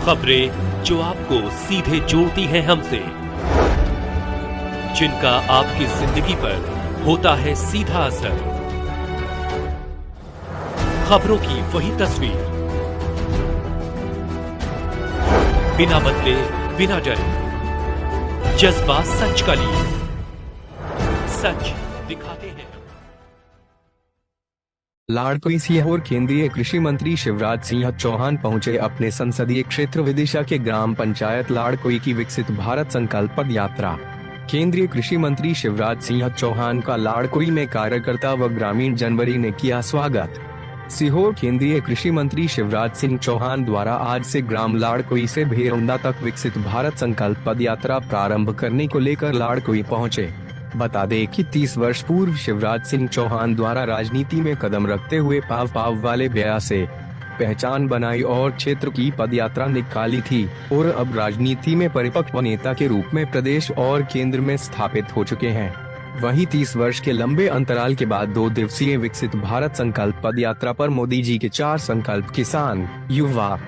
खबरें जो आपको सीधे जोड़ती हैं हमसे, जिनका आपकी जिंदगी पर होता है सीधा असर। खबरों की वही तस्वीर, बिना बदले बिना डरे, जज्बा सच का लिए, सच दिखाते हैं। लाड़कुई सीहोर केंद्रीय कृषि मंत्री शिवराज सिंह चौहान पहुंचे अपने संसदीय क्षेत्र विदिशा के ग्राम पंचायत लाड़कुई की विकसित भारत संकल्प पद यात्रा। केंद्रीय कृषि मंत्री शिवराज सिंह चौहान का लाड़कुई में कार्यकर्ता व ग्रामीण जनवरी ने किया स्वागत। सीहोर केंद्रीय कृषि मंत्री शिवराज सिंह चौहान द्वारा आज से ग्राम लाड़कुई से भेरुंदा तक विकसित भारत संकल्प पद यात्रा प्रारंभ करने को लेकर लाड़कुई पहुंचे। बता दें कि 30 वर्ष पूर्व शिवराज सिंह चौहान द्वारा राजनीति में कदम रखते हुए पाव वाले ब्याह से पहचान बनाई और क्षेत्र की पदयात्रा निकाली थी और अब राजनीति में परिपक्व नेता के रूप में प्रदेश और केंद्र में स्थापित हो चुके हैं। वहीं 30 वर्ष के लंबे अंतराल के बाद 2 दिवसीय विकसित भारत संकल्प पदयात्रा पर मोदी जी के 4 संकल्प किसान, युवा,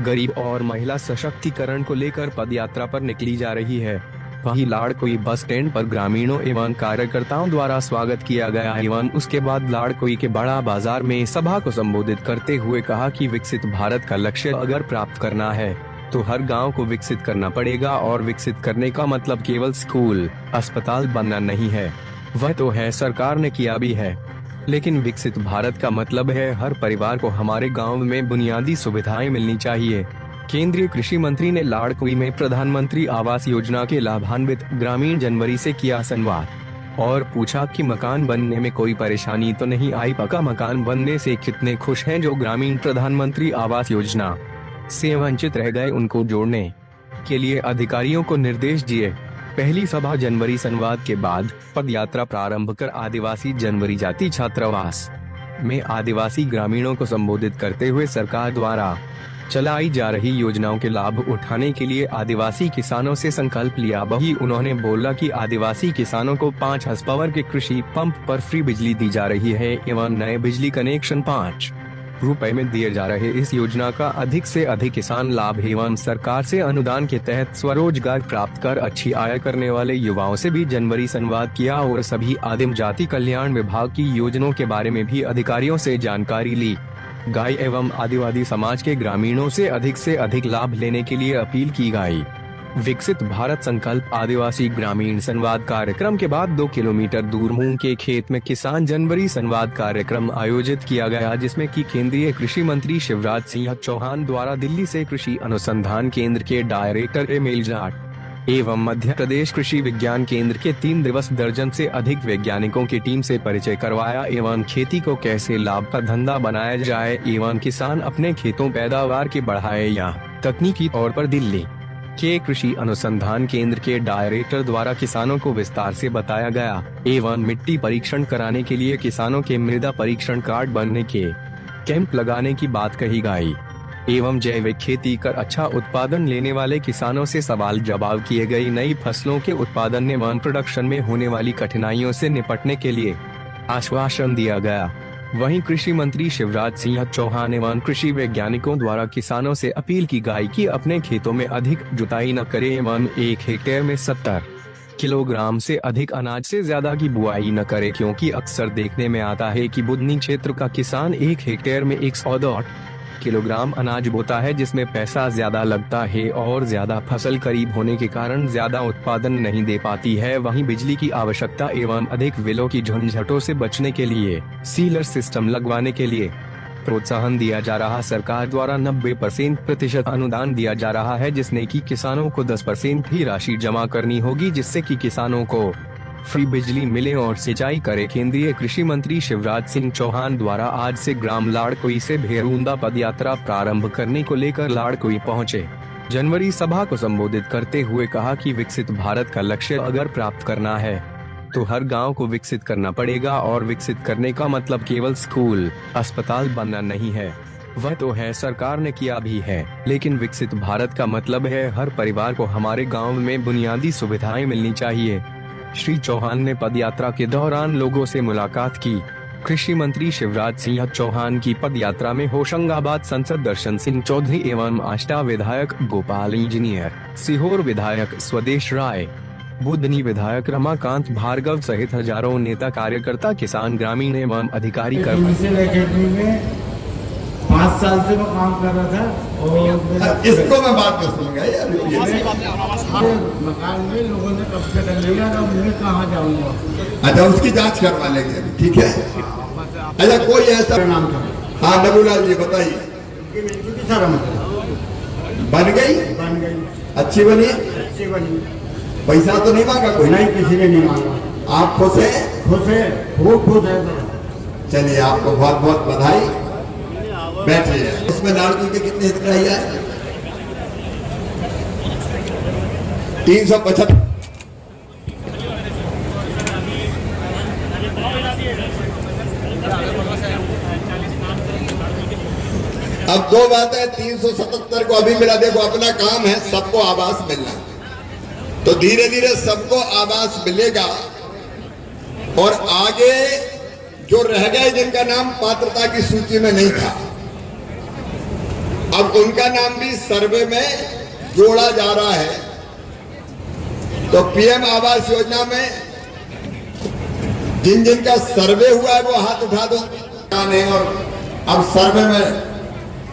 गरीब और महिला सशक्तिकरण को लेकर पदयात्रा पर निकली जा रही है। वहीं लाड़कुई बस स्टैंड पर ग्रामीणों एवं कार्यकर्ताओं द्वारा स्वागत किया गया एवं उसके बाद लाड़कुई के बड़ा बाजार में सभा को संबोधित करते हुए कहा कि विकसित भारत का लक्ष्य अगर प्राप्त करना है तो हर गांव को विकसित करना पड़ेगा और विकसित करने का मतलब केवल स्कूल, अस्पताल बनना नहीं है, वह तो है सरकार ने किया भी है, लेकिन विकसित भारत का मतलब है हर परिवार को हमारे गाँव में बुनियादी सुविधाएं मिलनी चाहिए। केंद्रीय कृषि मंत्री ने लाड़कुई में प्रधानमंत्री आवास योजना के लाभान्वित ग्रामीण जनवरी से किया संवाद और पूछा कि मकान बनने में कोई परेशानी तो नहीं आई, पक्का मकान बनने से कितने खुश हैं जो ग्रामीण प्रधानमंत्री आवास योजना से वंचित रह गए, उनको जोड़ने के लिए अधिकारियों को निर्देश दिए। पहली सभा जनवरी संवाद के बाद पद यात्रा प्रारंभ कर आदिवासी जनवरी जाति छात्रावास में आदिवासी ग्रामीणों को संबोधित करते हुए सरकार द्वारा चलाई जा रही योजनाओं के लाभ उठाने के लिए आदिवासी किसानों से संकल्प लिया। वही उन्होंने बोला कि आदिवासी किसानों को 5 हॉर्स पावर के कृषि पंप पर फ्री बिजली दी जा रही है एवं नए बिजली कनेक्शन 5 रुपए में दिए जा रहे। इस योजना का अधिक से अधिक किसान लाभ एवं सरकार से अनुदान के तहत स्वरोजगार प्राप्त कर अच्छी आय करने वाले युवाओं से भी जनवरी संवाद किया और सभी आदिम जाति कल्याण विभाग की योजनाओं के बारे में भी अधिकारियों से जानकारी ली। गाय एवं आदिवासी समाज के ग्रामीणों से अधिक लाभ लेने के लिए अपील की गई। विकसित भारत संकल्प आदिवासी ग्रामीण संवाद कार्यक्रम के बाद 2 किलोमीटर दूर मूंग के खेत में किसान जनवरी संवाद कार्यक्रम आयोजित किया गया, जिसमें कि केंद्रीय कृषि मंत्री शिवराज सिंह चौहान द्वारा दिल्ली से कृषि अनुसंधान केंद्र के डायरेक्टर एमएल जाट एवं मध्य प्रदेश कृषि विज्ञान केंद्र के 3 दिवस दर्जन से अधिक वैज्ञानिकों की टीम से परिचय करवाया एवं खेती को कैसे लाभ का धंधा बनाया जाए एवं किसान अपने खेतों पैदावार की बढ़ाए या तकनीकी तौर पर दिल्ली के कृषि अनुसंधान केंद्र के डायरेक्टर द्वारा किसानों को विस्तार से बताया गया एवं मिट्टी परीक्षण कराने के लिए किसानों के मृदा परीक्षण कार्ड बनने के कैंप लगाने की बात कही गई एवं जैविक खेती कर अच्छा उत्पादन लेने वाले किसानों से सवाल जवाब किए गए। नई फसलों के उत्पादन एवं प्रोडक्शन में होने वाली कठिनाइयों से निपटने के लिए आश्वासन दिया गया। वहीं कृषि मंत्री शिवराज सिंह चौहान एवं कृषि वैज्ञानिकों द्वारा किसानों से अपील की गई कि अपने खेतों में अधिक जुताई न करें एवं 1 हेक्टेयर में 70 किलोग्राम से अधिक अनाज से ज्यादा की बुआई न करे, क्योंकि अक्सर देखने में आता है कि बुदनी क्षेत्र का किसान 1 हेक्टेयर में 102 किलोग्राम अनाज बोता है, जिसमें पैसा ज्यादा लगता है और ज्यादा फसल करीब होने के कारण ज्यादा उत्पादन नहीं दे पाती है। वहीं बिजली की आवश्यकता एवं अधिक बिलों की झंझटों से बचने के लिए सीलर सिस्टम लगवाने के लिए प्रोत्साहन दिया जा रहा। सरकार द्वारा 90% अनुदान दिया जा रहा है, जिसने कि किसानों को 10% ही राशि जमा करनी होगी, जिससे कि किसानों को फ्री बिजली मिले और सिंचाई करे। केंद्रीय कृषि मंत्री शिवराज सिंह चौहान द्वारा आज से ग्राम लाड़कुई से भेरुंदा पदयात्रा प्रारंभ करने को लेकर लाड़कुई पहुंचे। जनवरी सभा को संबोधित करते हुए कहा कि विकसित भारत का लक्ष्य अगर प्राप्त करना है तो हर गांव को विकसित करना पड़ेगा और विकसित करने का मतलब केवल स्कूल, अस्पताल बनना नहीं है, वह तो है सरकार ने किया भी है, लेकिन विकसित भारत का मतलब है हर परिवार को हमारे गाँव में बुनियादी सुविधाएं मिलनी चाहिए। श्री चौहान ने पदयात्रा के दौरान लोगों से मुलाकात की कृषि मंत्री शिवराज सिंह चौहान की पद यात्रा में होशंगाबाद सांसद दर्शन सिंह चौधरी एवं आष्टा विधायक गोपाल इंजीनियर, सीहोर विधायक स्वदेश राय, बुधनी विधायक रमाकांत भार्गव सहित हजारों नेता कार्यकर्ता, किसान, ग्रामीण एवं अधिकारी में 5 साल से मैं काम कर रहा था और इसको मैं बात कर सुनूंगा यार। मकान में लोगों ने कब्जा कर लिया, तो मैं कहाँ जाऊँगा? अच्छा, उसकी जांच करवा लेंगे, ठीक है। अच्छा, कोई ऐसा नाम था? हाँ, नबूलाल जी बताइए। सारा बन गई? बन गई। अच्छी बनी? अच्छी बनी। पैसा तो नहीं मांगा कोई? नहीं, किसी ने नहीं मांगा। आप खुश है? खुश है, खूब खुश है। चलिए, आपको बहुत बहुत बधाई। बैठिए। इसमें लाड़की के कितने हितग्राही आए? 375। अब दो बातें, 377 को अभी मिला। देखो, अपना काम है सबको आवास मिलना, तो धीरे धीरे सबको आवास मिलेगा। और आगे जो रह गए जिनका नाम पात्रता की सूची में नहीं था, अब उनका नाम भी सर्वे में जोड़ा जा रहा है। तो पीएम आवास योजना में जिन जिन का सर्वे हुआ है वो हाथ उठा दो। और अब सर्वे में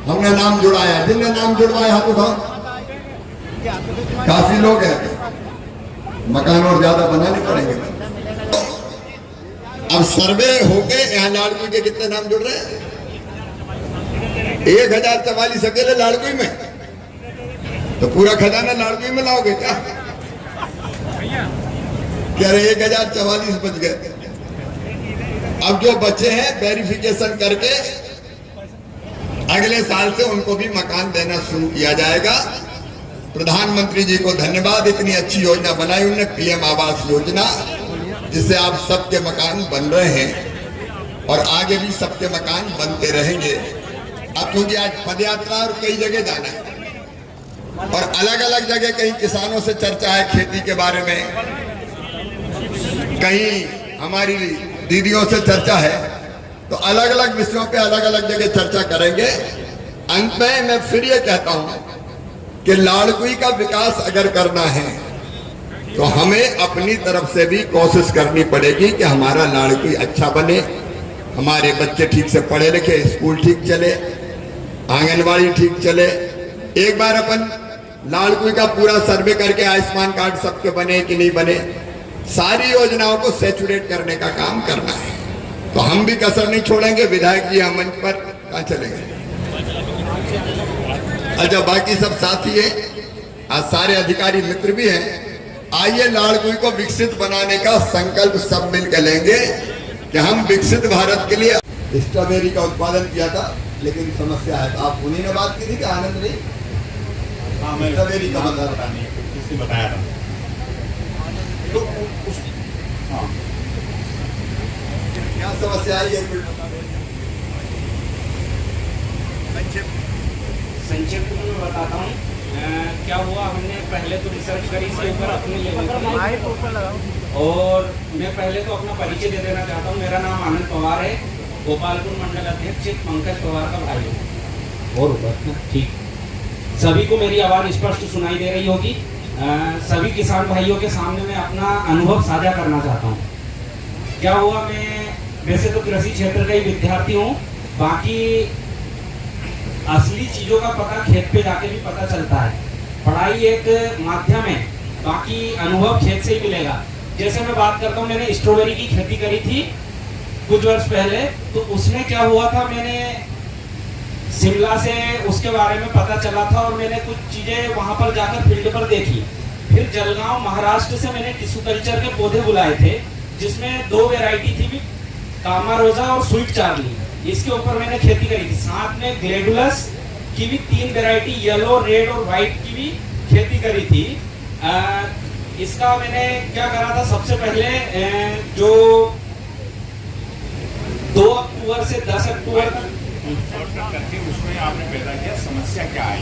हमने नाम जुड़ाया, जिनने नाम जुड़वाया हाथ उठाओ। काफी लोग हैं, मकान और ज्यादा बनाने पड़ेंगे। अब सर्वे होके यहाँ लाड़की के कितने नाम जुड़ रहे हैं? 1044 अकेले लाड़की में, तो पूरा खजाना लाड़की में लाओगे क्या? कह रहे 1044 बच गए। अब जो बचे हैं वेरिफिकेशन करके अगले साल से उनको भी मकान देना शुरू किया जाएगा। प्रधानमंत्री जी को धन्यवाद, इतनी अच्छी योजना बनाई उन्होंने, पीएम आवास योजना, जिससे आप सबके मकान बन रहे हैं और आगे भी सबके मकान बनते रहेंगे। अब क्योंकि आज पदयात्रा और कई जगह जाना है और अलग अलग जगह कहीं किसानों से चर्चा है खेती के बारे में, कहीं हमारी दीदियों से चर्चा है, तो अलग अलग विषयों पे अलग अलग जगह चर्चा करेंगे। अंत में मैं फिर ये कहता हूं कि लाड़कुई का विकास अगर करना है तो हमें अपनी तरफ से भी कोशिश करनी पड़ेगी कि हमारा लाड़कुई अच्छा बने, हमारे बच्चे ठीक से पढ़े लिखे, स्कूल ठीक चले, आंगनबाड़ी ठीक चले। एक बार अपन लाड़कुई का पूरा सर्वे करके आयुष्मान कार्ड सबके बने कि नहीं बने, सारी योजनाओं को सैचुरेट करने का काम करना है। तो हम भी कसर नहीं छोड़ेंगे। विधायक जी हम मंच पर कहाँ चलेंगे? अच्छा, बाकी सब साथी है, आज सारे अधिकारी मित्र भी हैं। आइए लाड़कुई को विकसित बनाने का संकल्प सब मिलकर लेंगे कि हम विकसित भारत के लिए। स्ट्रॉबेरी का उत्पादन किया था, लेकिन समस्या है, तो आप उन्हीं ने बात की थी कि आनंद नहीं? हाँ, स्ट्रॉबेरी का बताया था। तो हाँ, क्या समस्या आई? संक्षिप्त में मैं बताता हूँ क्या हुआ। हमने पहले तो रिसर्च करी इसके ऊपर अपने लेवल पर, और मैं पहले तो अपना परिचय दे देना चाहता हूँ। मेरा नाम आनंद पवार है, गोपालपुर मंडल अध्यक्ष पंकज पवार का भाई हूँ। और ठीक, सभी को मेरी आवाज़ स्पष्ट सुनाई दे रही होगी। सभी किसान भाइयों के सामने मैं अपना अनुभव साझा करना चाहता हूँ। क्या हुआ, मैं वैसे तो कृषि क्षेत्र का ही विद्यार्थी हूँ, बाकी असली चीज़ों का पता खेत पे जाके भी पता चलता है। पढ़ाई एक माध्यम है, बाकी अनुभव खेत से ही मिलेगा। जैसे मैं बात करता हूँ, मैंने स्ट्रॉबेरी की खेती करी थी कुछ वर्ष पहले, तो उसमें क्या हुआ था, मैंने शिमला से उसके बारे में पता चला था और मैंने कुछ चीज़ें वहाँ पर जाकर फील्ड पर देखी। फिर जलगांव महाराष्ट्र से मैंने टिश्यू कल्चर के पौधे बुलाए थे, जिसमें 2 वैरायटी थी, कामा रोजा और स्वीट चार्ली। इसके ऊपर मैंने खेती करी थी। साथ में ग्लेडुलस की भी 3 वैरायटी, येलो, रेड और व्हाइट की भी खेती करी थी। इसका मैंने क्या करा था, सबसे पहले जो 2 अक्टूबर से 10 अक्टूबर तक करके उसमें आपने पैदा किया। समस्या क्या आई?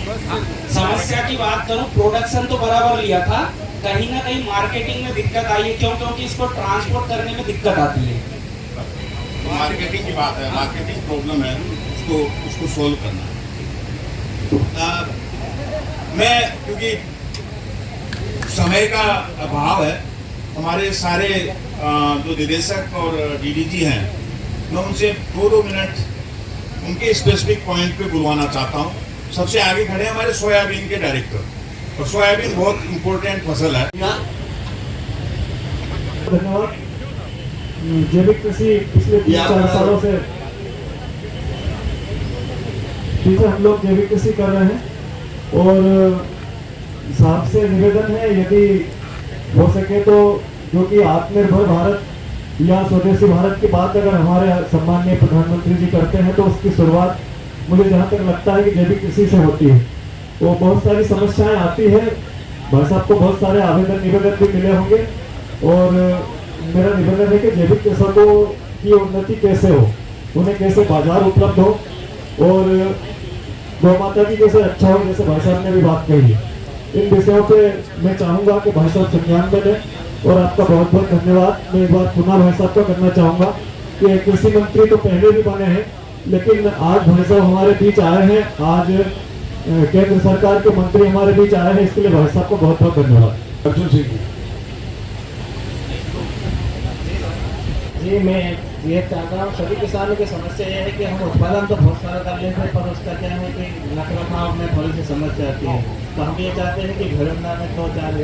समस्या की बात करूं, प्रोडक्शन तो बराबर लिया था, कहीं ना कहीं मार्केटिंग में दिक्कत आई है। क्यों? क्योंकि इसको ट्रांसपोर्ट करने में दिक्कत आती है। मार्केटिंग की बात है, मार्केटिंग प्रॉब्लम है, उसको सोल्व करना। मैं क्योंकि समय का अभाव है, हमारे सारे जो निदेशक और डीडीजी हैं, मैं उनसे 2 मिनट उनके स्पेसिफिक पॉइंट पे बुलवाना चाहता हूँ। सबसे आगे खड़े हैं हमारे सोयाबीन के डायरेक्टर, और सोयाबीन बहुत इम्पोर्टेंट फसल है। धन्यवाद। जैविक कृषि पिछले 3-4 सालों से हम लोग जैविक कृषि कर रहे हैं, और साहब से निवेदन है यदि हो सके तो जो कि आत्मनिर्भर भारत या स्वदेशी भारत की बात अगर हमारे सम्माननीय प्रधानमंत्री जी करते हैं तो उसकी शुरुआत मुझे जहाँ तक लगता है कि जैविक कृषि से होती है। तो बहुत सारी समस्याएं आती है, भाई साहब को बहुत सारे आवेदन निवेदन भी मिले होंगे, और मेरा निवेदन है कि जैविक कृषकों की उन्नति कैसे हो, उन्हें कैसे बाजार उपलब्ध हो, और गौ माता की कैसे अच्छा हो, जैसे भाई साहब ने भी बात कही है। इन विषयों पे मैं चाहूँगा कि भाई साहब संज्ञान में लें, और आपका बहुत बहुत धन्यवाद। मैं एक बार पुनः भाई साहब को करना चाहूँगा कि कृषि मंत्री तो पहले भी बने हैं, लेकिन आज भाई साहब हमारे बीच आए हैं, आज केंद्र सरकार के मंत्री हमारे बीच आए हैं, इसके लिए भाई साहब को बहुत बहुत धन्यवाद। अर्जुन सिंह जी, मैं ये चाहता हूँ, सभी किसानों की समस्या ये है कि हम उत्पादन तो बहुत सारा कर लेते हैं, पर उसका क्या है कि रखरखाव में थोड़ी सी समस्या आती है। तो हम ये चाहते हैं कि घरंदा में 2-4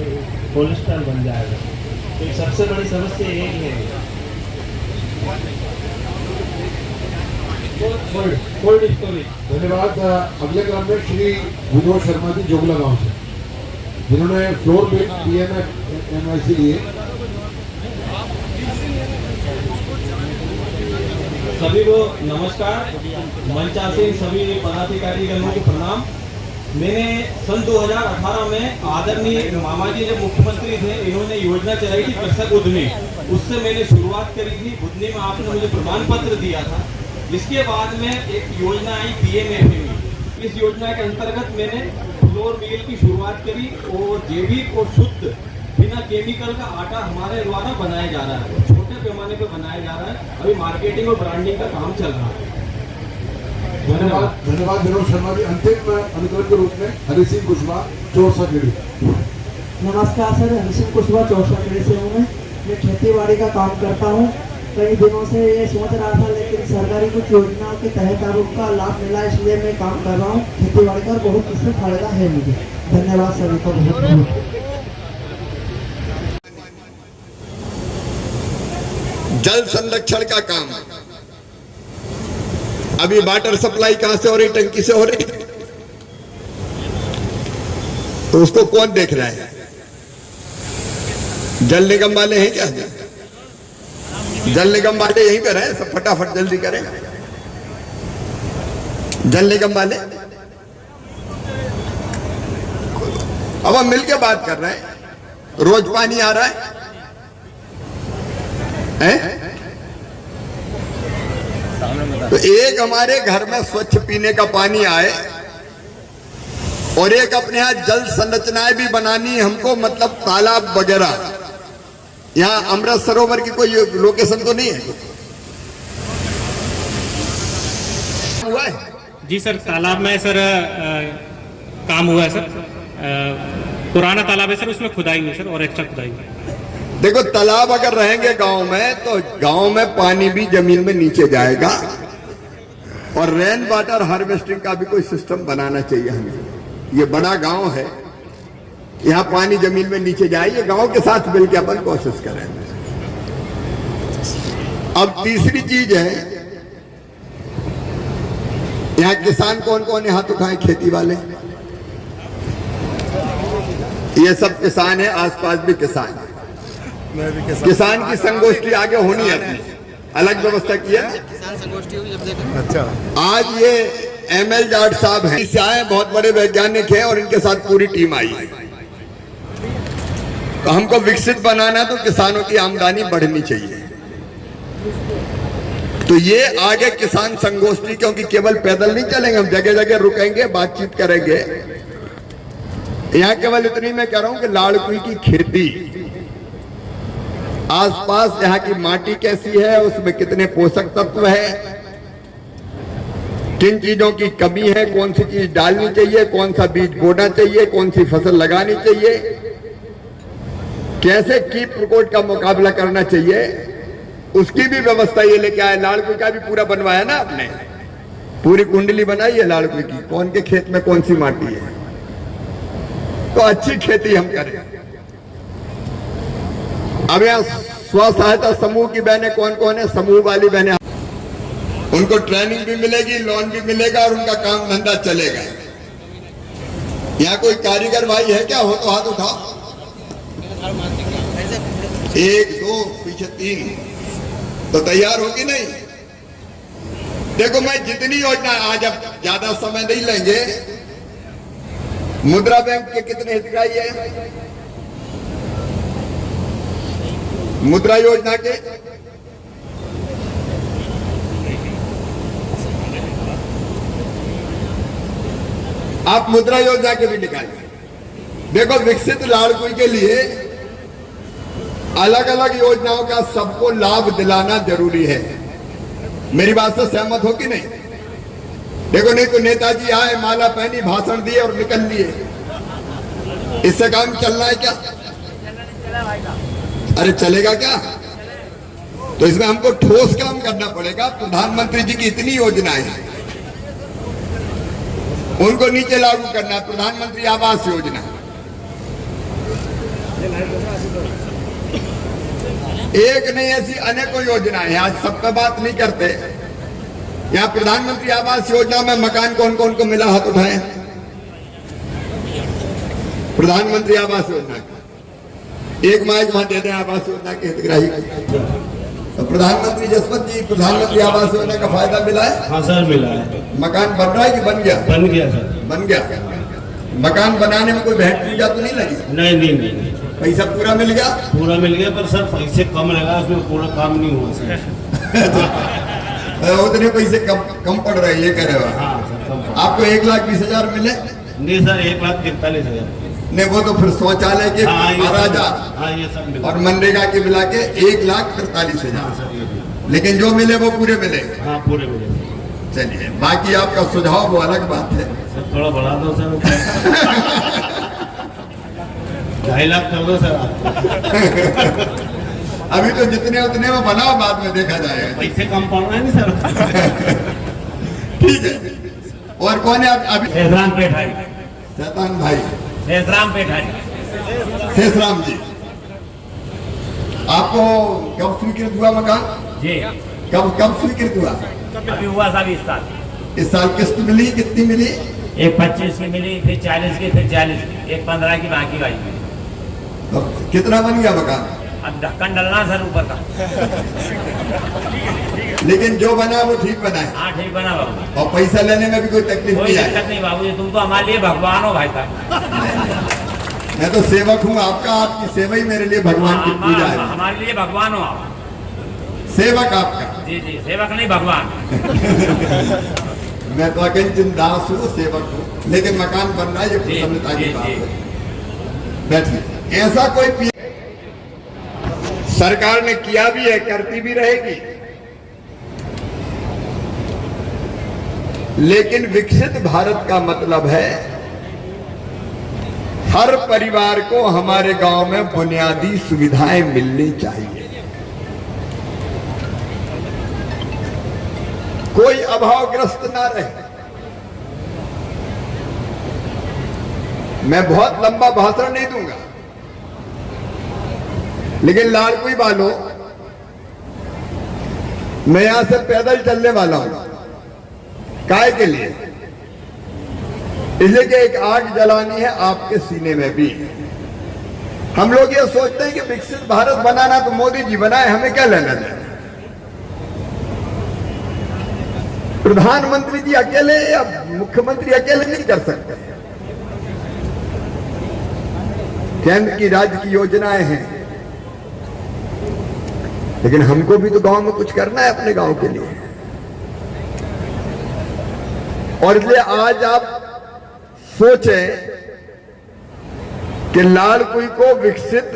कोलेस्ट्रॉल बन जाएगा, तो सबसे बड़ी समस्या यही है। Cold storage. धन्यवाद। अगले क्रम में श्री विनोद शर्मा जी जोगला गांव से, जिन्होंने फ्लोर बिल PMFMIC लिए। सभी को नमस्कार। मंचासीन सभी पदाधिकारी गणों को प्रणाम। मैंने सन 2018 में आदरणीय मामा जी जब मुख्यमंत्री थे, इन्होंने योजना चलाई थी कृषक उद्यमी, उससे मैंने शुरुआत करी थी। बुधनी में आपने मुझे प्रमाण पत्र दिया था। इसके बाद में एक योजना आई PMFME। इस योजना के अंतर्गत मैंने फ्लोर मिल की शुरुआत करी, और जैविक और शुद्ध बिना केमिकल का आटा हमारे द्वारा बनाया जा रहा है, छोटे पैमाने पर बनाया जा रहा है। अभी मार्केटिंग और ब्रांडिंग का काम चल रहा है। धन्यवाद विनोद शर्मा जी। अंतिम अनुक्रम के रूप में हरि सिंह कुशवाहा, चौसाखेड़ी। नमस्कार सर, हरि सिंह कुशवाहा चौसाखेड़ी से हूँ। मैं खेती-बाड़ी का काम करता हूँ। कई दिनों से ये सोच रहा था, लेकिन सरकारी कुछ योजनाओं के तहत अब उनका लाभ मिला, इसलिए मैं काम कर रहा हूँ खेती-बाड़ी का, बहुत इससे फायदा है मुझे। धन्यवाद सभी को बहुत बहुत। जल संरक्षण का काम अभी वाटर सप्लाई कहां से हो रही? टंकी से हो रही, तो उसको कौन देख रहा है? जल निगम वाले हैं क्या? जल निगम वाले यहीं पे रहे, सब फटाफट जल्दी करें। जल निगम वाले अब हम मिलके बात कर रहे हैं। रोज पानी आ रहा है, तो एक हमारे घर में स्वच्छ पीने का पानी आए, और एक अपने यहाँ जल संरचनाएं भी बनानी हमको, मतलब तालाब वगैरह। यहाँ अमृत सरोवर की कोई लोकेशन तो नहीं है? हुआ है जी सर, तालाब में सर काम हुआ है सर। पुराना तालाब है सर, उसमें खुदाई हुई सर, और एक्स्ट्रा खुदाई हुई। देखो, तालाब अगर रहेंगे गांव में, तो गांव में पानी भी जमीन में नीचे जाएगा, और रेन वाटर हार्वेस्टिंग का भी कोई सिस्टम बनाना चाहिए हमें। ये बड़ा गांव है, यहाँ पानी जमीन में नीचे जाए, ये गांव के साथ मिलकर अपन कोशिश करें। अब तीसरी चीज है, यहाँ किसान कौन कौन है? हाथ उठाए। खेती वाले, ये सब किसान है, आसपास भी किसान है। किसान की संगोष्ठी आगे होनी है, अपनी अलग व्यवस्था की है। किसान संगोष्ठी होगी जब देखें। अच्छा, आज ये ML जाट साहब हैं, इससे आए, बहुत बड़े वैज्ञानिक हैं, और इनके साथ पूरी टीम आई है। तो हमको विकसित बनाना, तो किसानों की आमदनी बढ़नी चाहिए। तो ये आगे किसान संगोष्ठी, क्योंकि केवल पैदल नहीं चलेंगे, हम जगह जगह रुकेंगे, बातचीत करेंगे। यहाँ केवल इतनी मैं कह रहा हूं कि लाड़कुई की खेती आसपास यहाँ की माटी कैसी है, उसमें कितने पोषक तत्व है, किन चीजों की कमी है, कौन सी चीज डालनी चाहिए, कौन सा बीज बोना चाहिए, कौन सी फसल लगानी चाहिए, कैसे कीट प्रकोप का मुकाबला करना चाहिए, उसकी भी व्यवस्था ये लेके आए। लाड़कुई का भी पूरा बनवाया ना आपने, पूरी कुंडली बनाई है लाड़कुई की, कौन के खेत में कौन सी माटी है, तो अच्छी खेती हम करें। अब यहाँ स्व सहायता समूह की बहनें कौन कौन है, समूह वाली बहनें, उनको ट्रेनिंग भी मिलेगी, लोन भी मिलेगा और उनका काम धंधा चलेगा। यहाँ कोई कारीगर भाई है क्या? हो तो हाथ उठाओ। 1 2 पीछे 3 तो तैयार होगी नहीं? देखो मैं जितनी योजना, आज अब ज्यादा समय नहीं लेंगे, मुद्रा बैंक के कितने हितग्राही है मुद्रा योजना के? आप मुद्रा योजना के भी निकालिए। देखो विकसित लाड़कुई के लिए अलग अलग योजनाओं का सबको लाभ दिलाना जरूरी है। मेरी बात से सहमत हो कि नहीं? देखो नहीं तो नेताजी आए, माला पहनी, भाषण दिए और निकल लिए, इससे काम चलना है क्या? अरे चलेगा क्या? तो इसमें हमको ठोस काम करना पड़ेगा। प्रधानमंत्री जी की इतनी योजनाएं हैं, उनको नीचे लागू करना। प्रधानमंत्री आवास योजना, एक नहीं ऐसी अनेकों योजनाएं हैं। आज सब पे बात नहीं करते। यहाँ प्रधानमंत्री आवास योजना में मकान कौन कौन को मिला, हाथ उठाए। प्रधानमंत्री आवास योजना का एक माइक वहां दे दें आवास योजना के हितग्राही को। तो प्रधानमंत्री जसवंत जी, प्रधानमंत्री आवास योजना का फायदा मिला है? हाँ सर मिला है। मकान बन रहा है कि बन गया? बन गया सर। बन गया। मकान बनाने में कोई भेंट पूजा तो नहीं लगी? नहीं नहीं नहीं, पैसा पूरा मिल गया? पूरा मिल गया, पर सर पैसे कम लगा, उसमें पूरा काम नहीं हुआ सर। उतने पैसे कम पड़ रहे हैं, ये कह रहे हो? हाँ सर कम। आपको 1,20,000 मिले? नहीं सर, 1,43,000 नहीं, वो तो फिर शौचालय के 12,000। हाँ ये सब मिला। और मनरेगा के मिला के 1,43,000। लेकिन जो मिले वो पूरे मिले? हाँ पूरे मिले। चलिए, बाकी आपका सुझाव वो अलग बात है। सर थोड़ा बढ़ा दो सर। 2.5 लाख कर दो सर। अभी तो जितने उतने में बनाओ, बाद में देखा जाएगा। पैसे कम पड़ रहे हैं नहीं सर। ठीक है। और कौन है अभी? शेषराम पेठारी। शैतान भाई शेषराम पेठारी। शेषराम जी, आपको कब स्वीकृत हुआ मकान? जी कब स्वीकृत हुआ? अभी हुआ साहब इस साल। इस साल किस्त मिली? कितनी मिली? एक 25 की मिली, फिर 40 की, फिर 40 की, एक 15 की बाकी आई। तो कितना बन गया मकान? अब ढक्कन डलना सर ऊपर का। लेकिन जो बना वो ठीक बना है? हाँ ठीक बना बाबू। और पैसा लेने में भी कोई तकलीफ कोई नहीं आई? दिक्कत नहीं बाबू जी, तुम तो हमारे लिए भगवान हो भाई साहब। मैं तो सेवक हूँ आपका, आपकी सेवा ही मेरे लिए भगवान की पूजा है। हमारे लिए भगवान हो आप। सेवक आपका? जी जी, सेवक नहीं भगवान। मैं तो अकिंचन दास हूँ, सेवक हूँ, लेकिन मकान बन रहा है, ये प्रसन्नता की बात है। बैठिए। ऐसा कोई सरकार ने किया भी है, करती भी रहेगी, लेकिन विकसित भारत का मतलब है हर परिवार को हमारे गांव में बुनियादी सुविधाएं मिलनी चाहिए, कोई अभावग्रस्त ना रहे। मैं बहुत लंबा भाषण नहीं दूंगा, लेकिन लाड़कुई वालों, मैं यहां से पैदल चलने वाला हूं। काय के लिए? इसलिए कि एक आग जलानी है आपके सीने में भी। हम लोग ये सोचते हैं कि विकसित भारत बनाना तो मोदी जी बनाए, हमें क्या लेना देना। प्रधानमंत्री जी अकेले या मुख्यमंत्री अकेले नहीं कर सकते। केंद्र की, राज्य की योजनाएं हैं, लेकिन हमको भी तो गांव में कुछ करना है अपने गांव के लिए। और इसलिए आज आप सोचें कि लाड़कुई को विकसित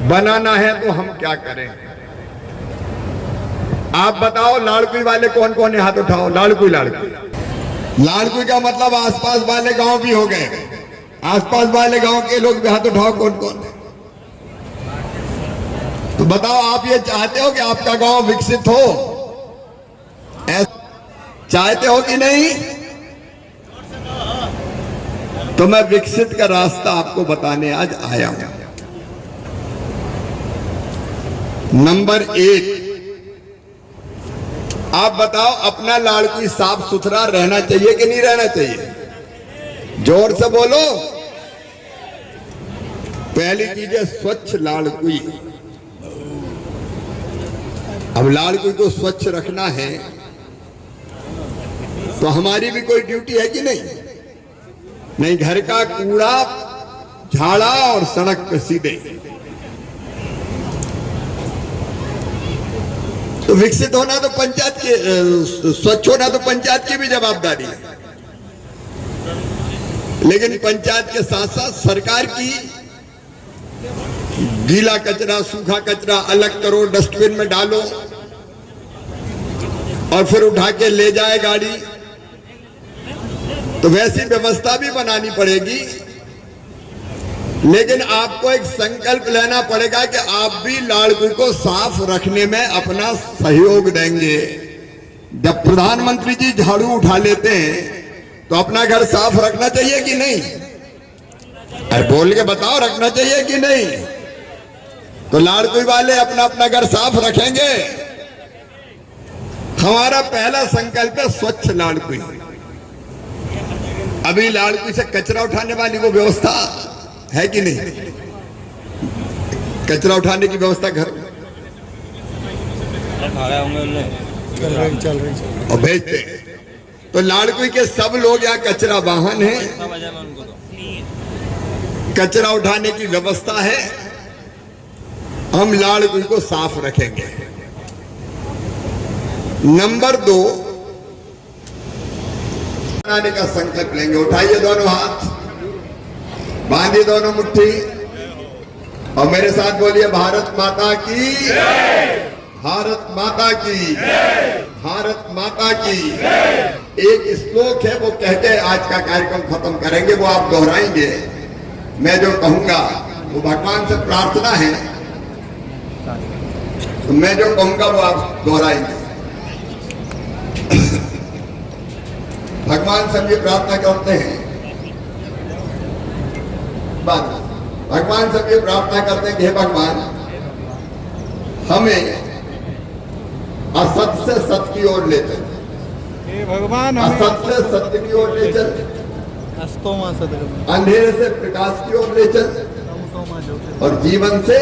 बनाना है तो हम क्या करें? आप बताओ, लाड़कुई वाले कौन कौन है? हाथ उठाओ। लाड़कुई लाड़कुई का मतलब आसपास वाले गांव भी हो गए। आसपास वाले गांव के लोग भी हाथ उठाओ, कौन कौन है? तो बताओ, आप ये चाहते हो कि आपका गांव विकसित हो? चाहते हो कि नहीं? तो मैं विकसित का रास्ता आपको बताने आज आया हूं। नंबर 1, आप बताओ, अपना लाड़कुई साफ सुथरा रहना चाहिए कि नहीं रहना चाहिए? जोर से बोलो। पहली चीज है स्वच्छ लाड़कुई। अब लाड़कुई को स्वच्छ रखना है तो हमारी भी कोई ड्यूटी है कि नहीं? नहीं, घर का कूड़ा झाड़ा और सड़क पे सीधे। तो विकसित होना तो पंचायत की, स्वच्छ होना तो पंचायत की भी जवाबदारी है, लेकिन पंचायत के साथ साथ सरकार की गीला कचरा सूखा कचरा अलग करो, डस्टबिन में डालो और फिर उठा के ले जाए गाड़ी। तो वैसी व्यवस्था भी बनानी पड़ेगी, लेकिन आपको एक संकल्प लेना पड़ेगा कि आप भी लाड़कुई को साफ रखने में अपना सहयोग देंगे। जब प्रधानमंत्री जी झाड़ू उठा लेते हैं तो अपना घर साफ रखना चाहिए कि नहीं? अरे बोल के बताओ, रखना चाहिए कि नहीं? तो लाड़कुई वाले अपना अपना घर साफ रखेंगे। हमारा पहला संकल्प है स्वच्छ लाड़कुई। अभी लाड़कुई से कचरा उठाने वाली वो व्यवस्था है कि नहीं? कचरा उठाने की व्यवस्था घर चल रही और भेजते हैं। तो लाड़कुई के सब लोग यहाँ कचरा वाहन है, कचरा उठाने की व्यवस्था है। हम लाड़कुई को साफ रखेंगे। नंबर 2, बनाने का संकल्प लेंगे। उठाइए दोनों हाथ, बांधिए दोनों मुट्ठी और मेरे साथ बोलिए, भारत माता की जय, भारत माता की जय, भारत माता की जय। एक श्लोक है, वो कह के आज का कार्यक्रम खत्म करेंगे। वो आप दोहराएंगे। मैं जो कहूंगा वो भगवान से प्रार्थना है, तो मैं जो कहूंगा वो आप दोहराएंगे। भगवान से ये प्रार्थना करते हैं, भगवान से ये प्रार्थना करते हैं कि हे भगवान, हमें असत से सत्य की ओर ले चल, भगवान असत से सत्य की ओर ले चल, अंधेरे से प्रकाश की ओर ले चल और जीवन से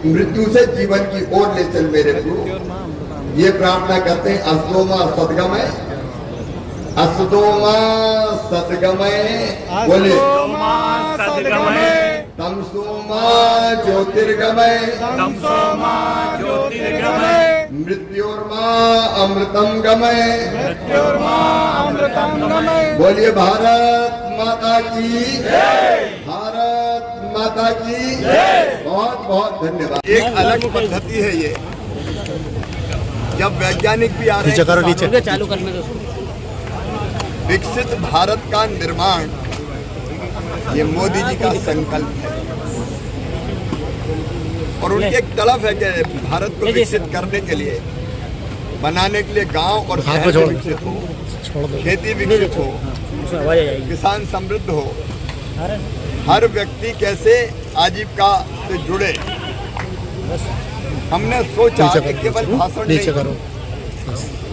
मृत्यु से जीवन की ओर ले चल मेरे प्रभु। ये प्रार्थना करते हैं। असतोमा सद्गमय, असतोमा सद्गमय, बोले तमसोमा ज्योतिर्गमय, तमसोमा ज्योतिर्गमय, मृत्योर्मा अमृतम गमय, मृत्योर्मा अमृतम गमय। बोलिए भारत माता की जय, भारत माता की जय। बहुत बहुत धन्यवाद। एक अलग पद्धति है ये, जब वैज्ञानिक भी आ रहे हैं, नीचे चालू करने दो। विकसित भारत का निर्माण ये मोदी जी का संकल्प है और उनकी एक तड़प है कि भारत को विकसित करने के लिए, बनाने के लिए गांव और शहर विकसित हो, खेती विकसित हो, किसान समृद्ध हो, हर व्यक्ति कैसे आजीविका से जुड़े। हमने सोचा कि केवल भाषण नहीं,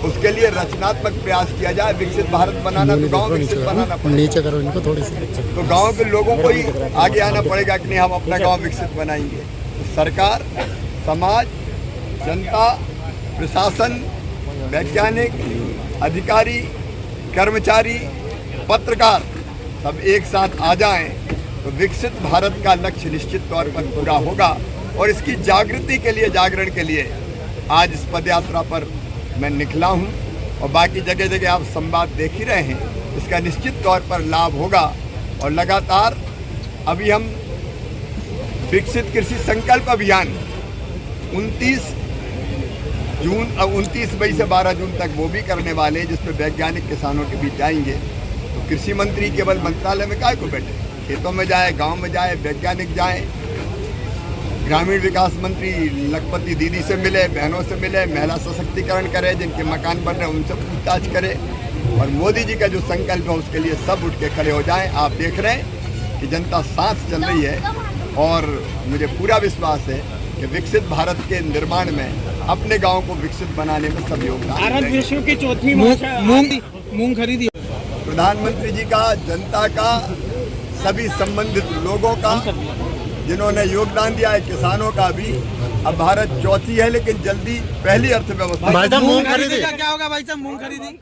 उसके लिए रचनात्मक प्रयास किया जाए। विकसित भारत बनाना तो गांव विकसित बनाना पड़ेगा। नीचे करो इनको थोड़ी सी। तो गांव के लोगों को ही आगे आना पड़ेगा कि नहीं, हम अपना गांव विकसित बनाएंगे। तो सरकार, समाज, जनता, प्रशासन, वैज्ञानिक, अधिकारी, कर्मचारी, पत्रकार सब एक साथ आ जाएं तो विकसित भारत का लक्ष्य निश्चित तौर पर पूरा होगा। और इसकी जागृति के लिए, जागरण के लिए आज इस पदयात्रा पर मैं निकला हूं और बाकी जगह जगह आप संवाद देख ही रहे हैं। इसका निश्चित तौर पर लाभ होगा और लगातार अभी हम विकसित कृषि संकल्प अभियान 29 मई से 12 जून तक वो भी करने वाले हैं, जिसमें वैज्ञानिक किसानों के बीच जाएंगे। तो कृषि मंत्री केवल मंत्रालय में काहे को बैठे, खेतों में जाए, गांव में जाए, वैज्ञानिक जाए, ग्रामीण विकास मंत्री लखपति दीदी से मिले, बहनों से मिले, महिला सशक्तिकरण करे, जिनके मकान बन रहे हैं उनसे पूछताछ करे, और मोदी जी का जो संकल्प है उसके लिए सब उठ के खड़े हो जाएं। आप देख रहे हैं कि जनता साथ चल रही है, और मुझे पूरा विश्वास है कि विकसित भारत के निर्माण में अपने गांव को विकसित बनाने में सब योगदान। भारत विश्व की चौथी मूंग खरीदी। प्रधानमंत्री जी का, जनता का, सभी संबंधित लोगों का जिन्होंने योगदान दिया है, किसानों का भी। अब भारत चौथी है, लेकिन जल्दी पहली अर्थव्यवस्था। मूंग खरीदी क्या होगा भाई साहब? मूंग खरीदी